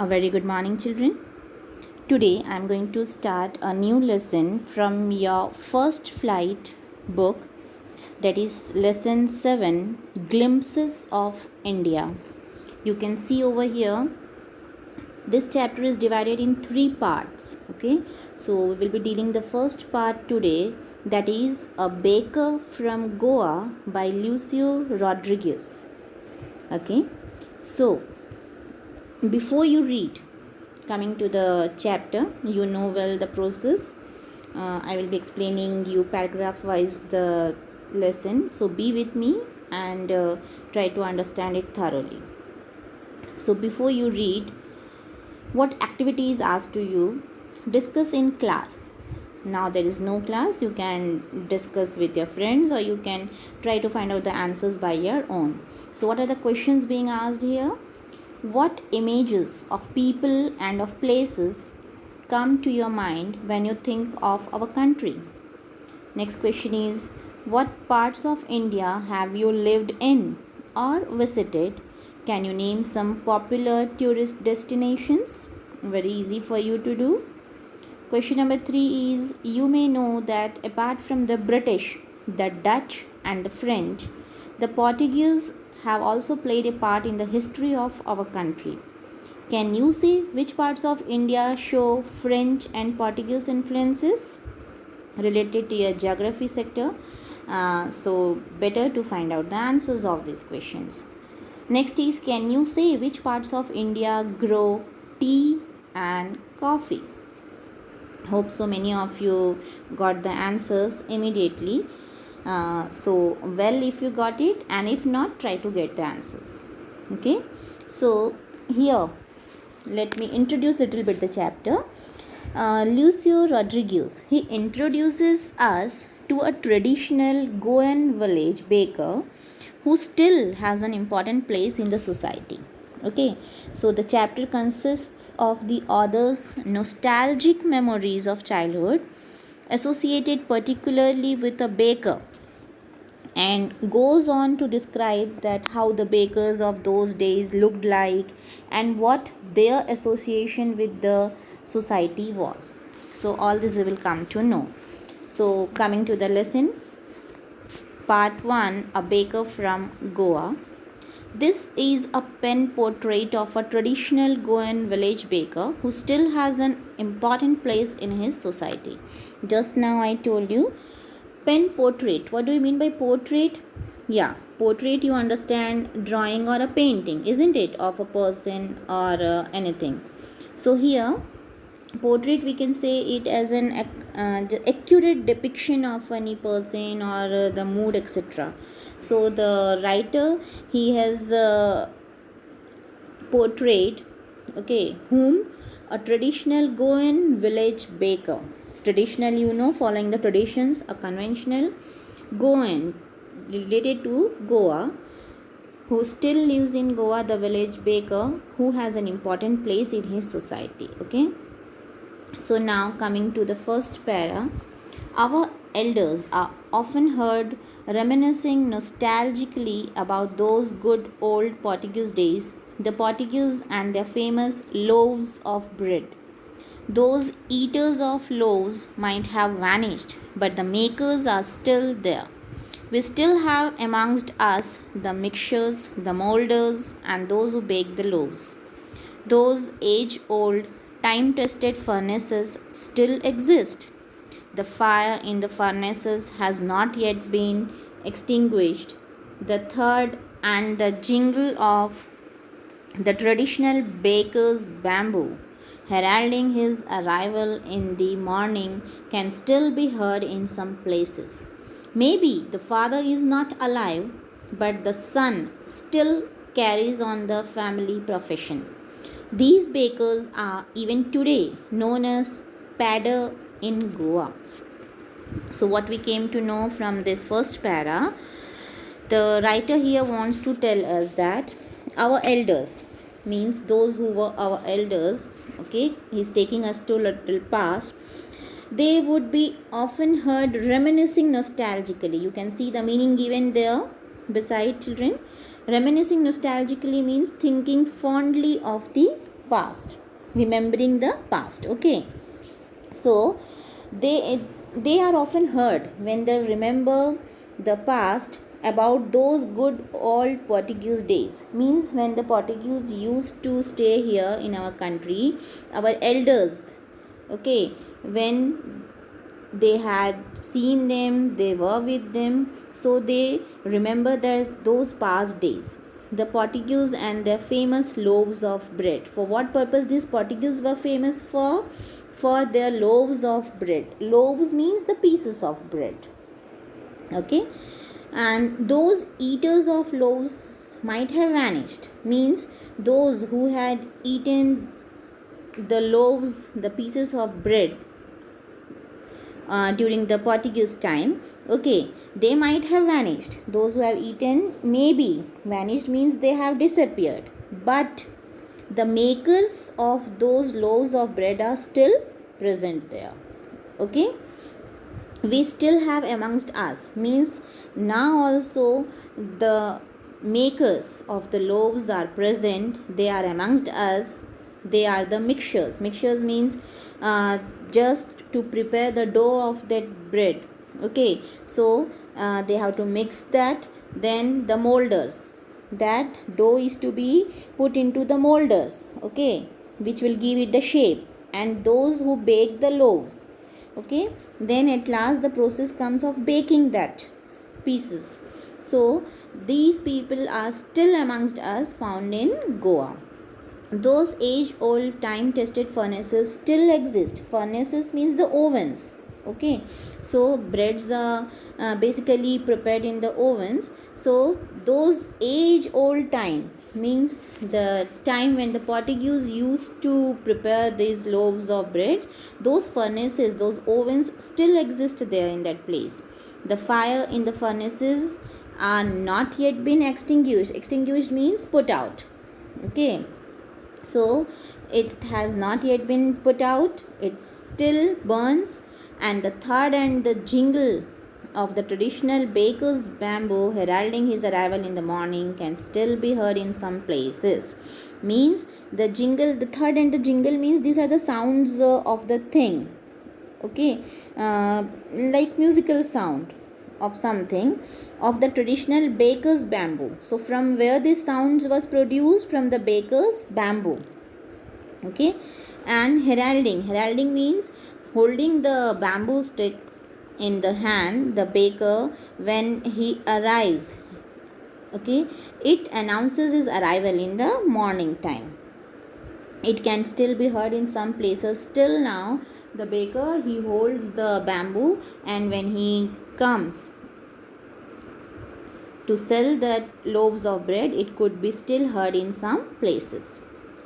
A very good morning, children. Today I am going to start a new lesson from your first flight book, that is lesson 7, Glimpses of India. You can see over here this chapter is divided in 3 parts. Okay, so we will be dealing the first part today, that is A Baker from Goa by Lucio Rodriguez. Okay, so before you read, coming to the chapter, you know well the process. I will be explaining you paragraph wise the lesson, so be with me and try to understand it thoroughly. So before you read, what activity is asked to you? Discuss in class. Now there is no class, you can discuss with your friends or you can try to find out the answers by your own. So what are the questions being asked here? What images of people and of places come to your mind when you think of our country? Next question is, what parts of India have you lived in or visited? Can you name some popular tourist destinations? Very easy for you to do. Question number 3 is, you may know that apart from the British, the Dutch and the French, the Portuguese have also played a part in the history of our country. Can you say which parts of India show French and Portuguese influences related to your geography sector? So better to find out the answers of these questions. Next is, can you say which parts of India grow tea and coffee? Hope so many of you got the answers immediately. So well if you got it, and if not, try to get the answers. Okay, so here let me introduce little bit the chapter. Lucio Rodriguez, he introduces us to a traditional Goan village baker who still has an important place in the society. Okay, so the chapter consists of the author's nostalgic memories of childhood associated particularly with a baker, and goes on to describe that how the bakers of those days looked like and what their association with the society was. So all this we will come to know. So coming to the lesson, part 1, A Baker from Goa. This is a pen portrait of a traditional Goan village baker who still has an important place in his society. Just now I told you, pen portrait. What do you mean by portrait? Yeah, portrait, you understand, drawing or a painting, isn't it, of a person or anything. So here, portrait, we can say it as an accurate depiction of any person or the mood, etc. So the writer, he has portrayed, okay, whom? A traditional Goan village baker. Traditional, you know, following the traditions, a conventional Goan related to Goa, who still lives in Goa, the village baker who has an important place in his society. Okay, so now coming to the first para, our elders are often heard reminiscing nostalgically about those good old Portuguese days, the Portuguese and their famous loaves of bread. Those eaters of loaves might have vanished, but the makers are still there. We still have amongst us the mixers, the molders, and those who bake the loaves. Those age old, time tested furnaces still exist. The fire in the furnaces has not yet been extinguished. The third and the jingle of the traditional baker's bamboo, heralding his arrival in the morning, can still be heard in some places. Maybe the father is not alive, but the son still carries on the family profession. These bakers are even today known as padder in Goa. So what we came to know from this first para, the writer here wants to tell us that our elders, means those who were our elders, okay, he's taking us to little past, they would be often heard reminiscing nostalgically. You can see the meaning given there beside, children. Reminiscing nostalgically means thinking fondly of the past, remembering the past. Okay, so they are often heard when they remember the past about those good old Portuguese days. Means when the Portuguese used to stay here in our country, our elders, okay, when they had seen them, they were with them, so they remember those past days. The Portuguese and their famous loaves of bread. For what purpose these Portuguese were famous for? For their loaves of bread. Loaves means the pieces of bread. Okay, and those eaters of loaves might have vanished. Means those who had eaten the loaves, the pieces of bread during the Portuguese time, okay, they might have vanished. Those who have eaten maybe vanished, means they have disappeared, but the makers of those loaves of bread are still present there. Okay, we still have amongst us, means now also the makers of the loaves are present, they are amongst us. They are the mixtures means just to prepare the dough of that bread. Okay, so they have to mix that. Then the molders, that dough is to be put into the molders, okay, which will give it the shape. And those who bake the loaves, okay, then at last the process comes of baking that pieces. So these people are still amongst us, found in Goa. Those age old time tested furnaces still exist. Furnaces means the ovens. Okay, so breads are basically prepared in the ovens. So those age old time means the time when the Portuguese used to prepare these loaves of bread. Those furnaces, those ovens still exist there in that place. The fire in the furnaces are not yet been extinguished. Extinguished means put out. Okay, so it has not yet been put out, it still burns. And the thud and the jingle of the traditional baker's bamboo heralding his arrival in the morning can still be heard in some places. Means the jingle, the thud and the jingle means these are the sounds of the thing. Okay, like musical sound of something, of the traditional baker's bamboo. So from where this sounds was produced? From the baker's bamboo. Okay, and heralding means holding the bamboo stick in the hand, the baker, when he arrives, okay, it announces his arrival in the morning time. It can still be heard in some places still now. The baker, he holds the bamboo, and when he comes to sell the loaves of bread, it could be still heard in some places.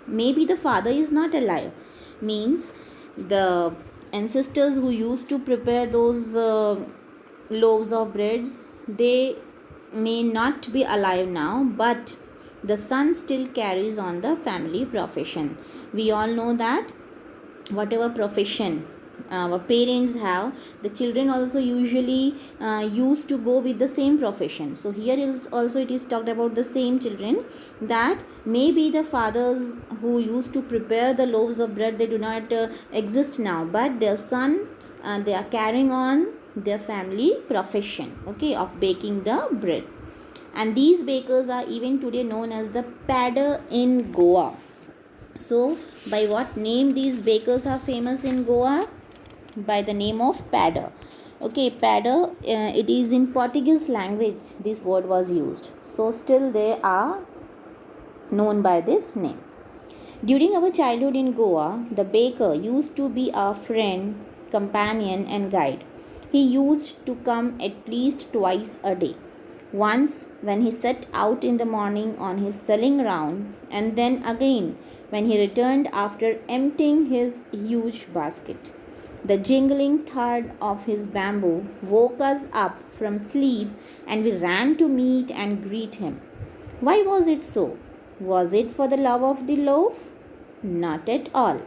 Maybe the father is not alive, means the ancestors who used to prepare those loaves of breads, they may not be alive now, but the son still carries on the family profession. We all know that whatever profession our parents have, the children also usually used to go with the same profession. So here is also it is talked about the same children, that maybe the fathers who used to prepare the loaves of bread, they do not exist now, but their son, they are carrying on their family profession, okay, of baking the bread. And these bakers are even today known as the padder in Goa. So by what name these bakers are famous in Goa? By the name of padder. Okay, padder, it is in Portuguese language this word was used. So still they are known by this name. During our childhood in Goa, the baker used to be our friend, companion and guide. He used to come at least twice a day. Once when he set out in the morning on his selling round, and then again when he returned after emptying his huge basket. The jingling thud of his bamboo woke us up from sleep, and we ran to meet and greet him. Why was it so? Was it for the love of the loaf? Not at all.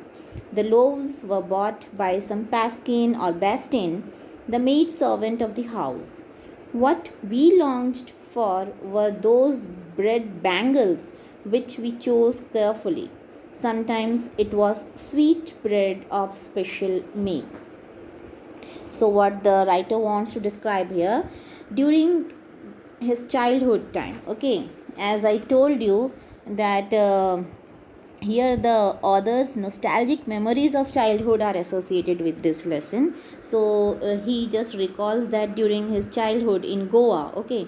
The loaves were bought by some Paskin or Bastin, the maid servant of the house. What we longed for were those bread bangles which we chose carefully. Sometimes it was sweet bread of special make. So what the writer wants to describe here, during his childhood time, okay, as I told you that here the author's nostalgic memories of childhood are associated with this lesson. So he just recalls that during his childhood in Goa, okay,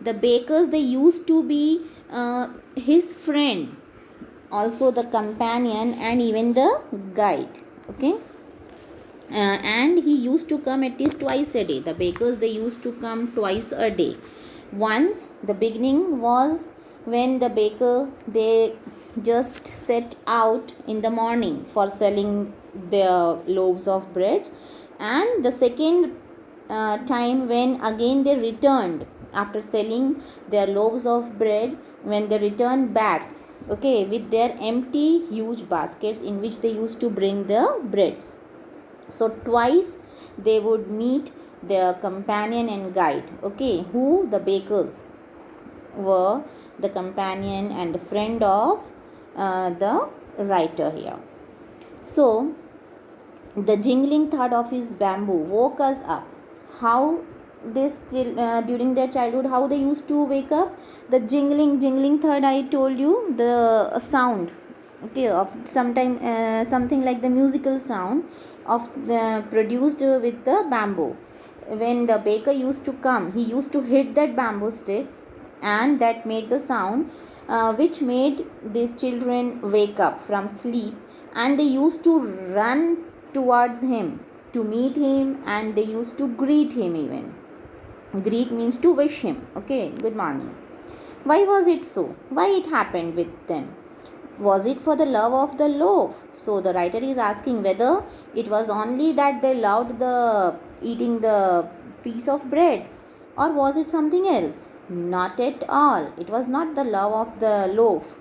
the bakers, they used to be his friend, also the companion, and even the guide, okay. And he used to come at least twice a day. The bakers, they used to come twice a day. Once, the beginning was when the baker, they just set out in the morning for selling their loaves of bread, and the second time when again they returned after selling their loaves of bread, when they returned back, okay, with their empty huge baskets in which they used to bring the breads. So twice they would meet their companion and guide, okay, who the bakers were, the companion and the friend of the writer here. So the jingling thud of his bamboo woke us up. How this during their childhood, how they used to wake up? The jingling thud, I told you, the sound, okay, of sometime something like the musical sound of produced with the bamboo. When the baker used to come, he used to hit that bamboo stick, and that made the sound which made these children wake up from sleep, and they used to run towards him to meet him, and they used to greet him even. Greet means to wish him, okay, good morning. Why was it so? Why it happened with them? Was it for the love of the loaf? So the writer is asking whether it was only that they loved the eating the piece of bread, or was it something else? Not at all. It was not the love of the loaf.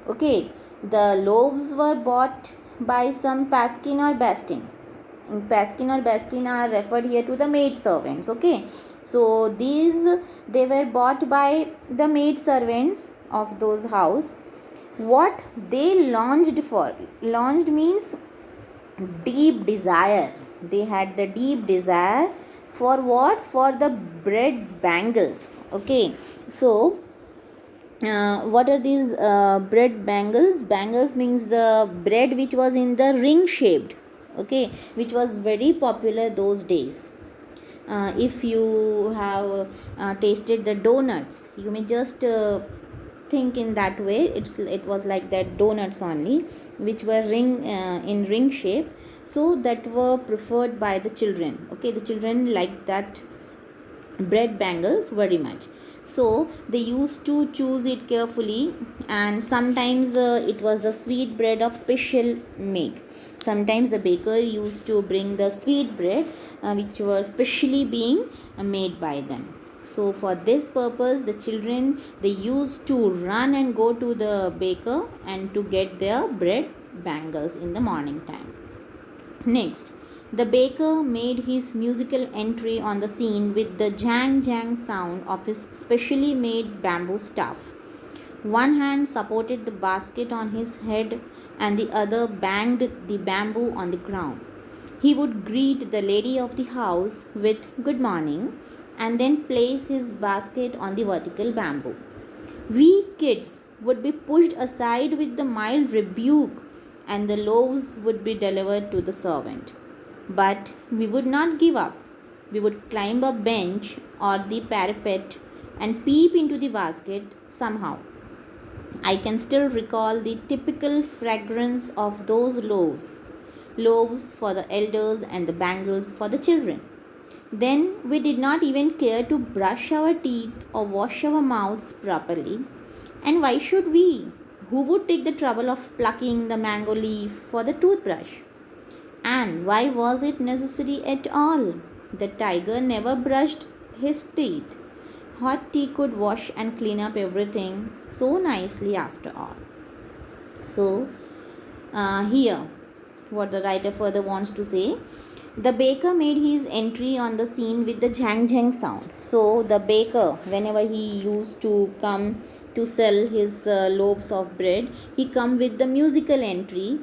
Okay, the loaves were bought by some Paskin or Bastin. Paskin or Bastin are referred here to the maid servants, okay. So these, they were bought by the maid servants of those house. What they longed for, longed means deep desire. They had the deep desire for what? For the bread bangles, okay. So what are these bread bangles? Bangles means the bread which was in the ring shaped, okay, which was very popular those days. If you have tasted the donuts, you may just think in that way. It was like that donuts only, which were ring in ring shape. So that were preferred by the children, okay. The children liked that bread bangles very much, so they used to choose it carefully. And sometimes it was the sweet bread of special make. Sometimes the baker used to bring the sweet bread which were specially being made by them. So for this purpose, the children, they used to run and go to the baker and to get their bread bangles in the morning time. Next, the baker made his musical entry on the scene with the jang jang sound of his specially made bamboo staff. One hand supported the basket on his head, and the other banged the bamboo on the ground. He would greet the lady of the house with good morning, and then place his basket on the vertical bamboo. We kids would be pushed aside with the mild rebuke, and the loaves would be delivered to the servant. But we would not give up. We would climb a bench or the parapet and peep into the basket somehow. I can still recall the typical fragrance of those loaves for the elders and the bangles for the children. Then we did not even care to brush our teeth or wash our mouths properly. And why should we? Who would take the trouble of plucking the mango leaf for the toothbrush? And why was it necessary at all? The tiger never brushed his teeth. Hot tea could wash and clean up everything so nicely after all. So, here, what the writer further wants to say, The baker made his entry on the scene with the jang jang sound. So the baker, whenever he used to come to sell his loaves of bread, he come with the musical entry.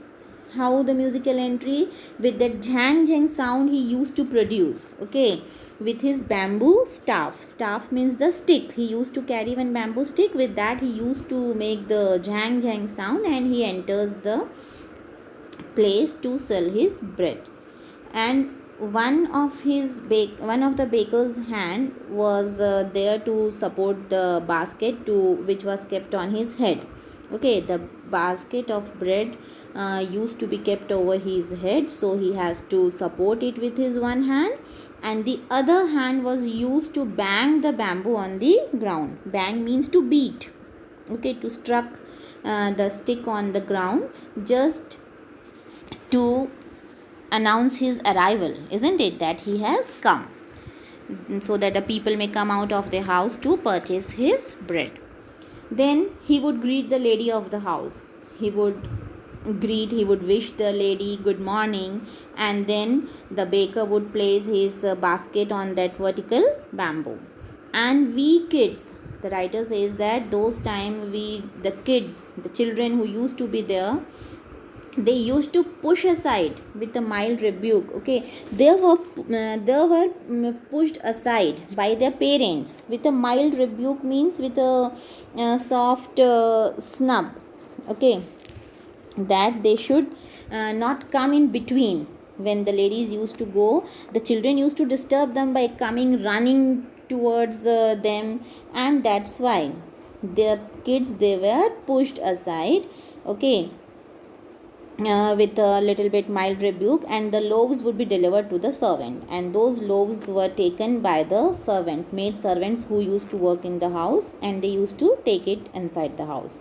How the musical entry? With that jang jang sound he used to produce. Okay, with his bamboo staff. Staff means the stick. He used to carry one bamboo stick. With that he used to make the jang jang sound, and he enters the place to sell his bread. And one of the baker's hand was there to support the basket to which was kept on his head. Okay, the basket of bread used to be kept over his head, so he has to support it with his one hand, and the other hand was used to bang the bamboo on the ground. Bang means to beat. Okay, to struck the stick on the ground, just to announce his arrival, isn't it, that he has come, so that the people may come out of their house to purchase his bread. Then he would greet the lady of the house. He would wish the lady good morning, and then the baker would place his basket on that vertical bamboo. And we kids, the writer says that those time the children who used to be there, they used to push aside with a mild rebuke. Okay, they were pushed aside by their parents with a mild rebuke, means with a soft snub. Okay, that they should not come in between. When the ladies used to go, the children used to disturb them by coming running towards them, and that's why the kids, they were pushed aside. Okay, with a little bit mild rebuke, and the loaves would be delivered to the servant, and those loaves were taken by the servants, maid servants who used to work in the house, and they used to take it inside the house.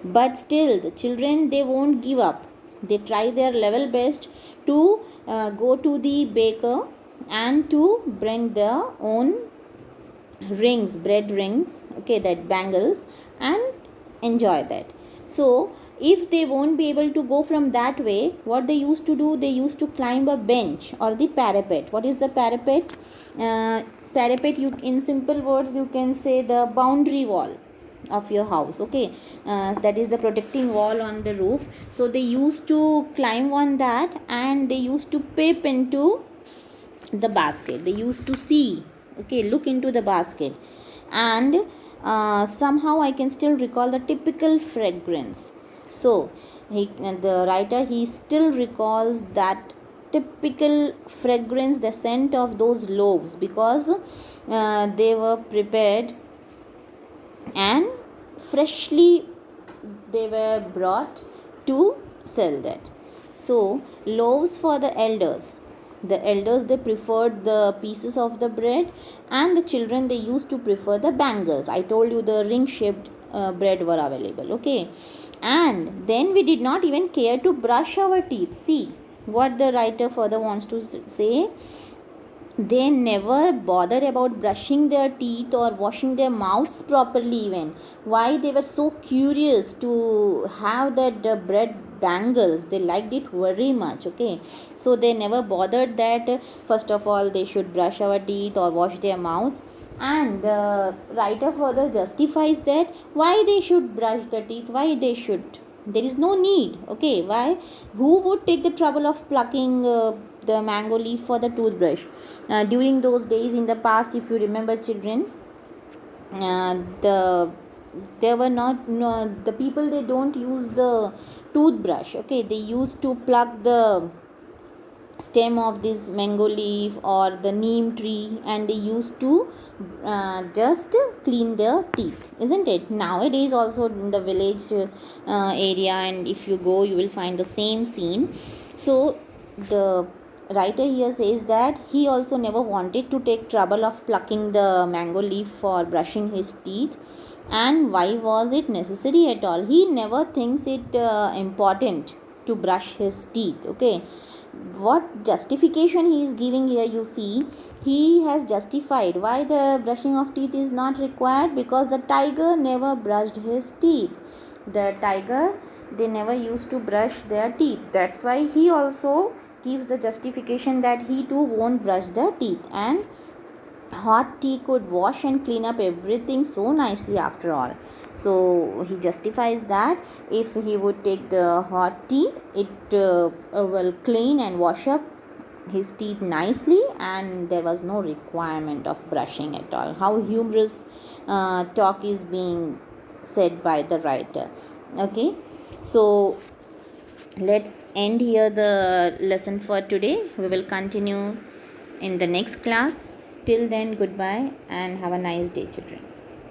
But still the children, they won't give up. They try their level best to go to the baker and to bring their own rings, bread rings, okay, that bangles, and enjoy that. So if they won't be able to go from that way, what they used to do, they used to climb a bench or the parapet. What is the parapet? Parapet, you, in simple words, you can say the boundary wall of your house. Okay, that is the protecting wall on the roof. So they used to climb on that, and they used to peep into the basket. They used to see, okay, look into the basket, and somehow I can still recall the typical fragrance. So the writer, he still recalls that typical fragrance, the scent of those loaves, because they were prepared and freshly they were brought to sell that. So loaves for the elders, they preferred the pieces of the bread, and the children, they used to prefer the bangles. I told you the ring shaped bread were available. Okay, and then we did not even care to brush our teeth. See what the writer further wants to say. They never bothered about brushing their teeth or washing their mouths properly even. Why? They were so curious to have that bread bangles. They liked it very much. Okay, so they never bothered that first of all they should brush our teeth or wash their mouths. And the writer further justifies that why they should brush the teeth, why they should, there is no need. Okay, why? Who would take the trouble of plucking the mango leaf for the toothbrush? During those days in the past, if you remember, children, there were not, no, the people, they don't use the toothbrush. Okay, they used to pluck the stem of this mango leaf or the neem tree, and they used to just clean their teeth, isn't it? Nowadays also in the village area, and if you go, you will find the same scene. So the writer here says that he also never wanted to take trouble of plucking the mango leaf for brushing his teeth. And why was it necessary at all? He never thinks it important to brush his teeth. Okay, what justification he is giving here, you see, he has justified why the brushing of teeth is not required, because the tiger never brushed his teeth. The tiger, they never used to brush their teeth. That's why he also gives the justification that he too won't brush the teeth, and hot tea could wash and clean up everything so nicely after all. So he justifies that if he would take the hot tea, it will clean and wash up his teeth nicely, and there was no requirement of brushing at all. How humorous talk is being said by the writer. Okay, so let's end here the lesson for today. We will continue in the next class. Till then, goodbye and have a nice day, children.